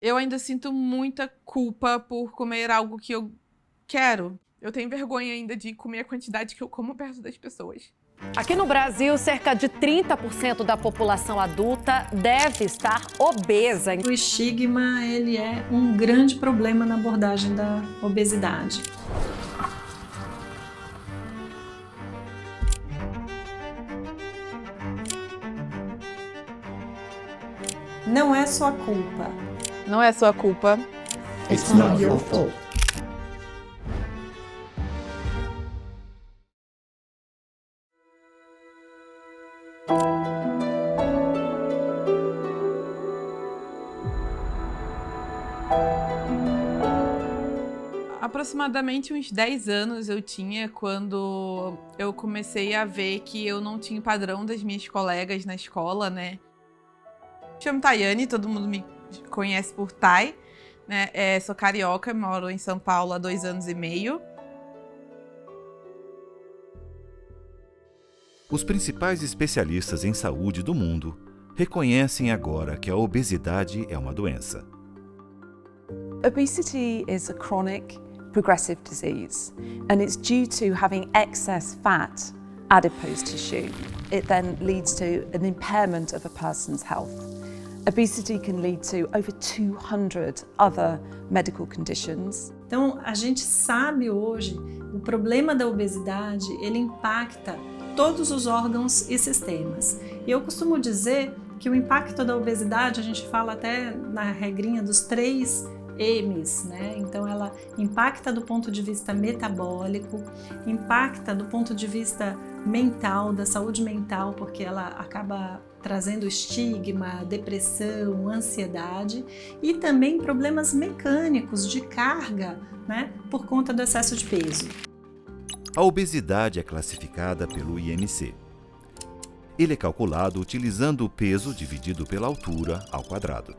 Eu ainda sinto muita culpa por comer algo que eu quero. Eu tenho vergonha ainda de comer a quantidade que eu como perto das pessoas. Aqui no Brasil, cerca de 30% da população adulta deve estar obesa. O estigma, ele é um grande problema na abordagem da obesidade. Não é sua culpa. Não é sua culpa. It's not your fault. Aproximadamente uns 10 anos eu tinha quando eu comecei a ver que eu não tinha o padrão das minhas colegas na escola, né? Me chamo Tayane, todo mundo me conhece por Tay, né? Sou carioca, moro em São Paulo há 2 anos e meio. Os principais especialistas em saúde do mundo reconhecem agora que a obesidade é uma doença. Obesity is a chronic, progressive disease, and it's due to having excess fat, adipose tissue. It then leads to an impairment of a person's health. Obesity can lead to over 200 other medical conditions. Então, a gente sabe hoje, o problema da obesidade, ele impacta todos os órgãos e sistemas. E eu costumo dizer que o impacto da obesidade, a gente fala até na regrinha dos 3 M's, né? Então ela impacta do ponto de vista metabólico, impacta do ponto de vista mental, da saúde mental, porque ela acaba trazendo estigma, depressão, ansiedade e também problemas mecânicos de carga, né? Por conta do excesso de peso. A obesidade é classificada pelo IMC. Ele é calculado utilizando o peso dividido pela altura ao quadrado.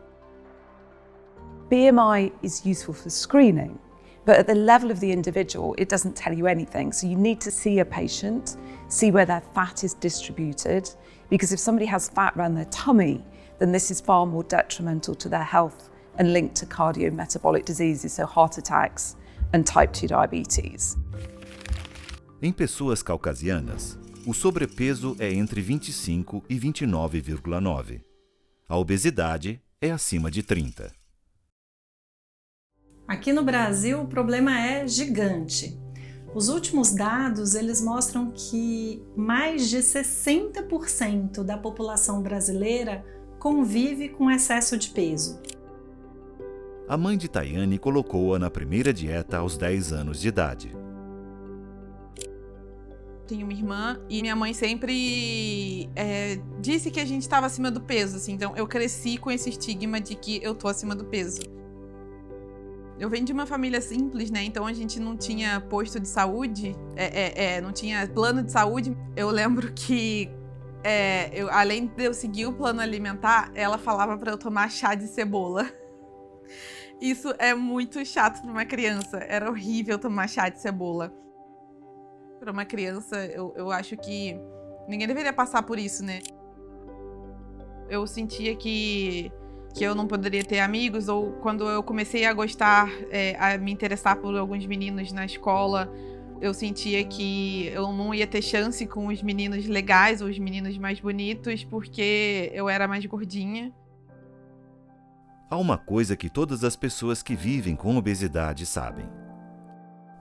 BMI is useful for screening, but at the level of the individual, it doesn't tell you anything. So you need to see a patient, see where their fat is distributed, because if somebody has fat around their tummy, then this is far more detrimental to their health and linked to cardiometabolic diseases, so heart attacks and type 2 diabetes. Em pessoas caucasianas, o sobrepeso é entre 25 e 29,9. A obesidade é acima de 30. Aqui no Brasil o problema é gigante. Os últimos dados, eles mostram que mais de 60% da população brasileira convive com excesso de peso. A mãe de Tayane colocou-a na primeira dieta aos 10 anos de idade. Tenho uma irmã e minha mãe sempre disse que a gente estava acima do peso, assim. Então eu cresci com esse estigma de que eu tô acima do peso. Eu venho de uma família simples, né? Então a gente não tinha posto de saúde, não tinha plano de saúde. Eu lembro que, além de eu seguir o plano alimentar, ela falava para eu tomar chá de cebola. Isso é muito chato para uma criança. Era horrível tomar chá de cebola. Para uma criança, eu acho que ninguém deveria passar por isso, né? Eu sentia que eu não poderia ter amigos, ou quando eu comecei a gostar, a me interessar por alguns meninos na escola, eu sentia que eu não ia ter chance com os meninos legais ou os meninos mais bonitos, porque eu era mais gordinha. Há uma coisa que todas as pessoas que vivem com obesidade sabem: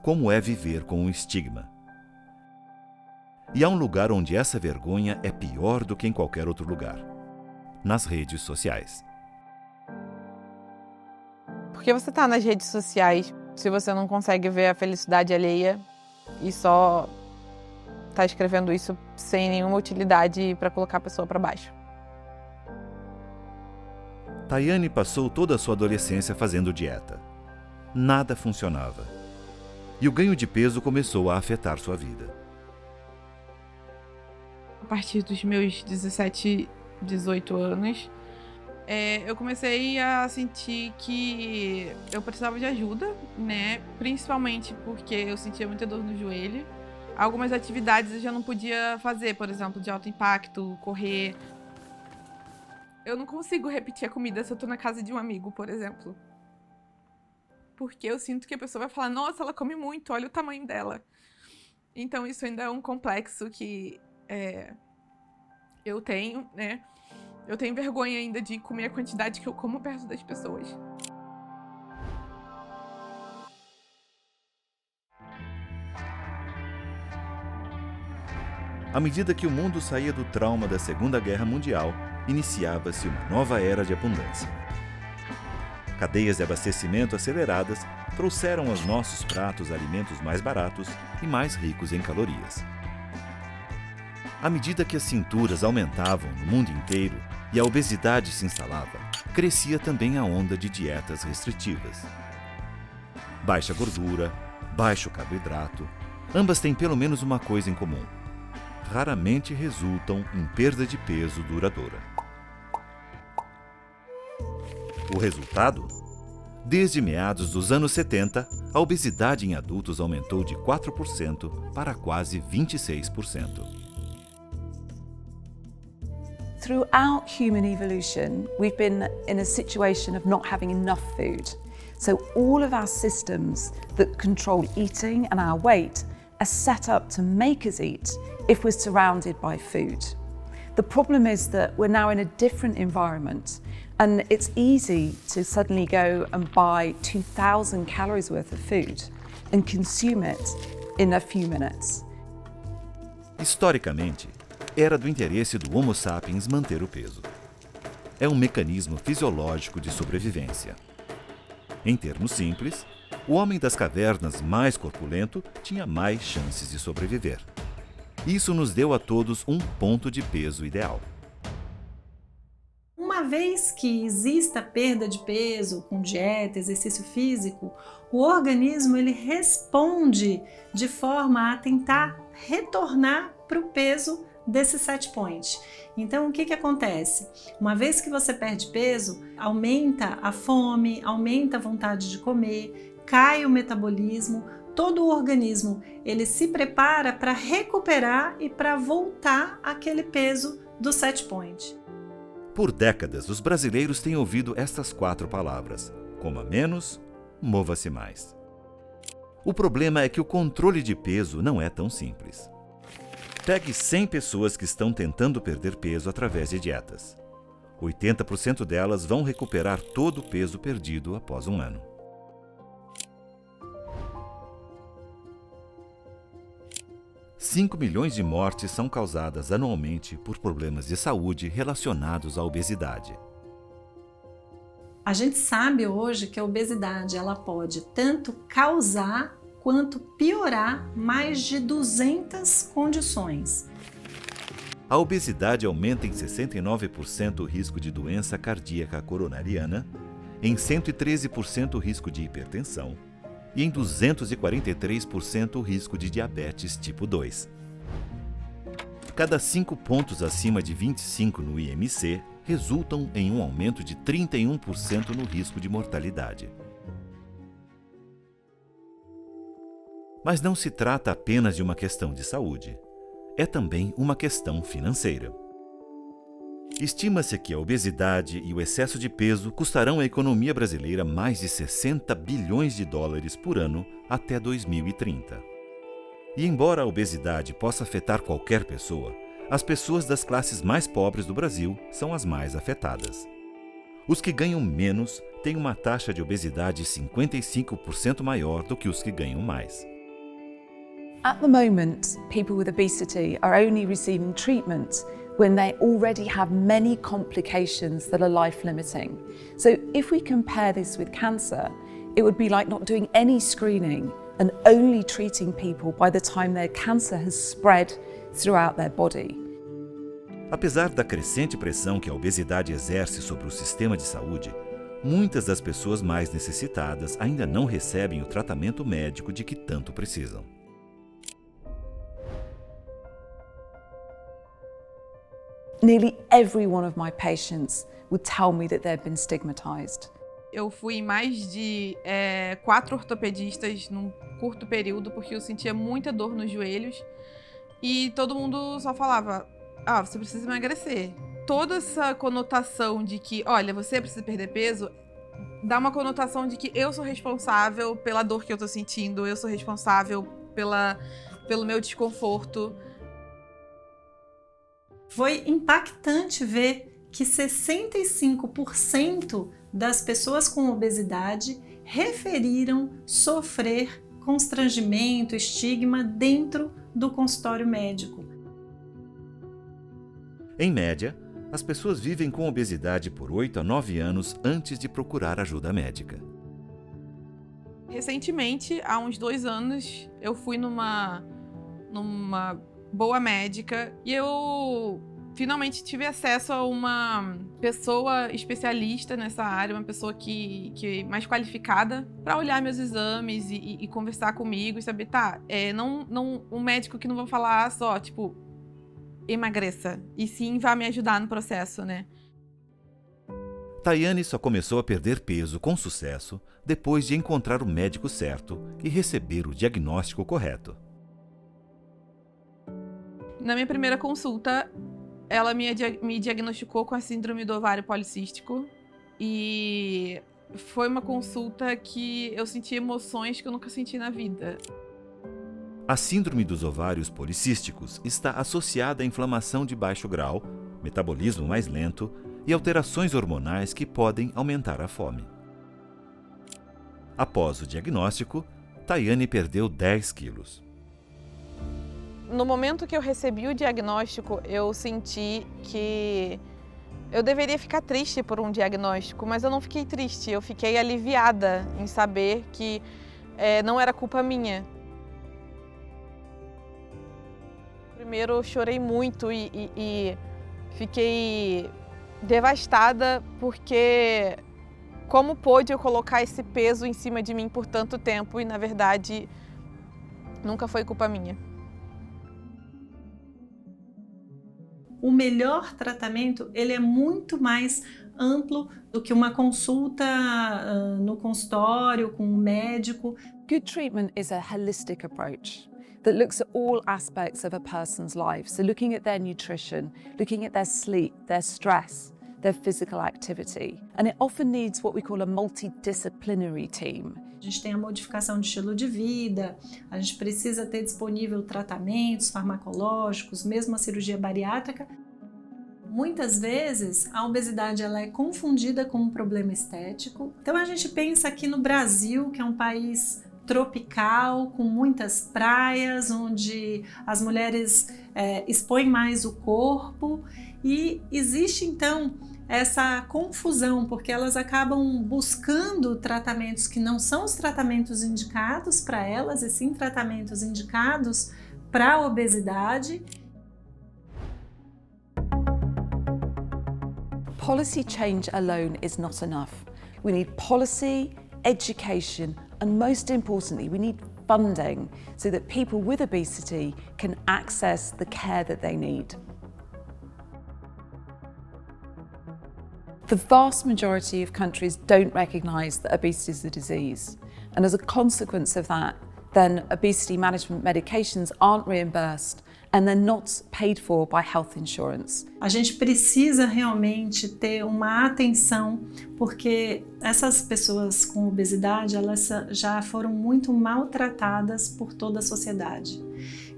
como é viver com o estigma. E há um lugar onde essa vergonha é pior do que em qualquer outro lugar: nas redes sociais. Porque você tá nas redes sociais se você não consegue ver a felicidade alheia e só tá escrevendo isso sem nenhuma utilidade para colocar a pessoa para baixo? Tayane passou toda a sua adolescência fazendo dieta. Nada funcionava. E o ganho de peso começou a afetar sua vida. A partir dos meus 17, 18 anos, eu comecei a sentir que eu precisava de ajuda, né? Principalmente porque eu sentia muita dor no joelho. Algumas atividades eu já não podia fazer, por exemplo, de alto impacto, correr. Eu não consigo repetir a comida se eu tô na casa de um amigo, por exemplo. Porque eu sinto que a pessoa vai falar, nossa, ela come muito, olha o tamanho dela. Então isso ainda é um complexo que eu tenho, né? Eu tenho vergonha ainda de comer a quantidade que eu como perto das pessoas. À medida que o mundo saía do trauma da Segunda Guerra Mundial, iniciava-se uma nova era de abundância. Cadeias de abastecimento aceleradas trouxeram aos nossos pratos alimentos mais baratos e mais ricos em calorias. À medida que as cinturas aumentavam no mundo inteiro e a obesidade se instalava, crescia também a onda de dietas restritivas. Baixa gordura, baixo carboidrato, ambas têm pelo menos uma coisa em comum: raramente resultam em perda de peso duradoura. O resultado? Desde meados dos anos 70, a obesidade em adultos aumentou de 4% para quase 26%. Throughout human evolution, we've been in a situation of not having enough food. So all of our systems that control eating and our weight are set up to make us eat if we're surrounded by food. The problem is that we're now in a different environment, and it's easy to suddenly go and buy 2,000 calories worth of food and consume it in a few minutes. Historicamente, era do interesse do Homo sapiens manter o peso. É um mecanismo fisiológico de sobrevivência. Em termos simples, o homem das cavernas mais corpulento tinha mais chances de sobreviver. Isso nos deu a todos um ponto de peso ideal. Uma vez que exista perda de peso com dieta, exercício físico, o organismo ele responde de forma a tentar retornar para o peso desse set point. Então, o que acontece? Uma vez que você perde peso, aumenta a fome, aumenta a vontade de comer, cai o metabolismo, todo o organismo ele se prepara para recuperar e para voltar àquele peso do set point. Por décadas, os brasileiros têm ouvido estas 4 palavras: coma menos, mova-se mais. O problema é que o controle de peso não é tão simples. Pegue 100 pessoas que estão tentando perder peso através de dietas. 80% delas vão recuperar todo o peso perdido após um ano. « 5 milhões de mortes são causadas anualmente por problemas de saúde relacionados à obesidade. A gente sabe hoje que a obesidade ela pode tanto causar quanto piorar mais de 200 condições. A obesidade aumenta em 69% o risco de doença cardíaca coronariana, em 113% o risco de hipertensão e em 243% o risco de diabetes tipo 2. Cada 5 pontos acima de 25 no IMC resultam em um aumento de 31% no risco de mortalidade. Mas não se trata apenas de uma questão de saúde. É também uma questão financeira. Estima-se que a obesidade e o excesso de peso custarão à economia brasileira mais de 60 bilhões de dólares por ano até 2030. E embora a obesidade possa afetar qualquer pessoa, as pessoas das classes mais pobres do Brasil são as mais afetadas. Os que ganham menos têm uma taxa de obesidade 55% maior do que os que ganham mais. At the moment, people with obesity are only receiving treatment when they already have many complications that are life-limiting. So if we compare this with cancer, it would be like not doing any screening and only treating people by the time their cancer has spread throughout their body. Apesar da crescente pressão que a obesidade exerce sobre o sistema de saúde, muitas das pessoas mais necessitadas ainda não recebem o tratamento médico de que tanto precisam. Nearly every one of my patients would tell me that they've been stigmatized. Eu fui em mais de 4 ortopedistas num curto período, porque eu sentia muita dor nos joelhos. E todo mundo só falava, você precisa emagrecer. toda essa conotação de que, olha, você precisa perder peso, dá uma conotação de que eu sou responsável pela dor que eu tô sentindo, eu sou responsável pelo meu desconforto. Foi impactante ver que 65% das pessoas com obesidade referiram sofrer constrangimento, estigma dentro do consultório médico. Em média, as pessoas vivem com obesidade por 8 a 9 anos antes de procurar ajuda médica. Recentemente, há uns 2 anos, eu fui numa boa médica e eu finalmente tive acesso a uma pessoa especialista nessa área, uma pessoa que mais qualificada para olhar meus exames e conversar comigo e saber, um médico que não vai falar só, tipo, emagreça, e sim vai me ajudar no processo, né? Tayane só começou a perder peso com sucesso depois de encontrar o médico certo e receber o diagnóstico correto. Na minha primeira consulta, ela me diagnosticou com a síndrome do ovário policístico e foi uma consulta que eu senti emoções que eu nunca senti na vida. A síndrome dos ovários policísticos está associada à inflamação de baixo grau, metabolismo mais lento e alterações hormonais que podem aumentar a fome. Após o diagnóstico, Tayane perdeu 10 quilos. No momento que eu recebi o diagnóstico, eu senti que eu deveria ficar triste por um diagnóstico, mas eu não fiquei triste, eu fiquei aliviada em saber que não era culpa minha. Primeiro eu chorei muito e fiquei devastada porque como pôde eu colocar esse peso em cima de mim por tanto tempo e, na verdade, nunca foi culpa minha. O melhor tratamento, ele é muito mais amplo do que uma consulta no consultório com um médico. Good treatment is a holistic approach that looks at all aspects of a person's life. So looking at their nutrition, looking at their sleep, their stress, their physical activity. And it often needs what we call a multidisciplinary team. A gente tem a modificação de estilo de vida, a gente precisa ter disponível tratamentos farmacológicos, mesmo a cirurgia bariátrica. Muitas vezes a obesidade ela é confundida com um problema estético. Então a gente pensa aqui no Brasil, que é um país tropical, com muitas praias, onde as mulheres expõem mais o corpo e existe então essa confusão, porque elas acabam buscando tratamentos que não são os tratamentos indicados para elas, e sim tratamentos indicados para a obesidade. Policy change alone is not enough. We need policy, education, and most importantly, we need funding so that people with obesity can access the care that they need. The vast majority of countries don't recognise that obesity is a disease. And as a consequence of that, then obesity management medications aren't reimbursed and they're not paid for by health insurance. A gente precisa realmente ter uma atenção, porque essas pessoas com obesidade, elas já foram muito maltratadas por toda a sociedade.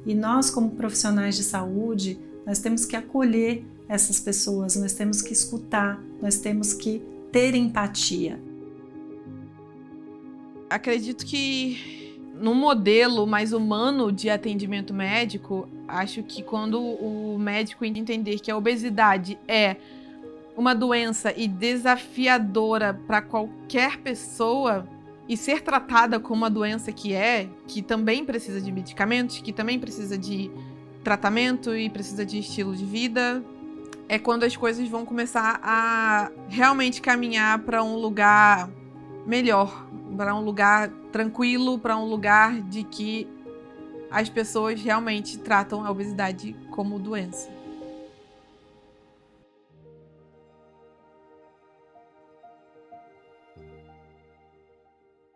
E nós, como profissionais de saúde, nós temos que acolher essas pessoas, nós temos que escutar, nós temos que ter empatia. Acredito que no modelo mais humano de atendimento médico, acho que quando o médico entender que a obesidade é uma doença e desafiadora para qualquer pessoa e ser tratada como uma doença que também precisa de medicamentos, que também precisa de tratamento e precisa de estilo de vida, é quando as coisas vão começar a realmente caminhar para um lugar melhor, para um lugar tranquilo, para um lugar de que as pessoas realmente tratam a obesidade como doença.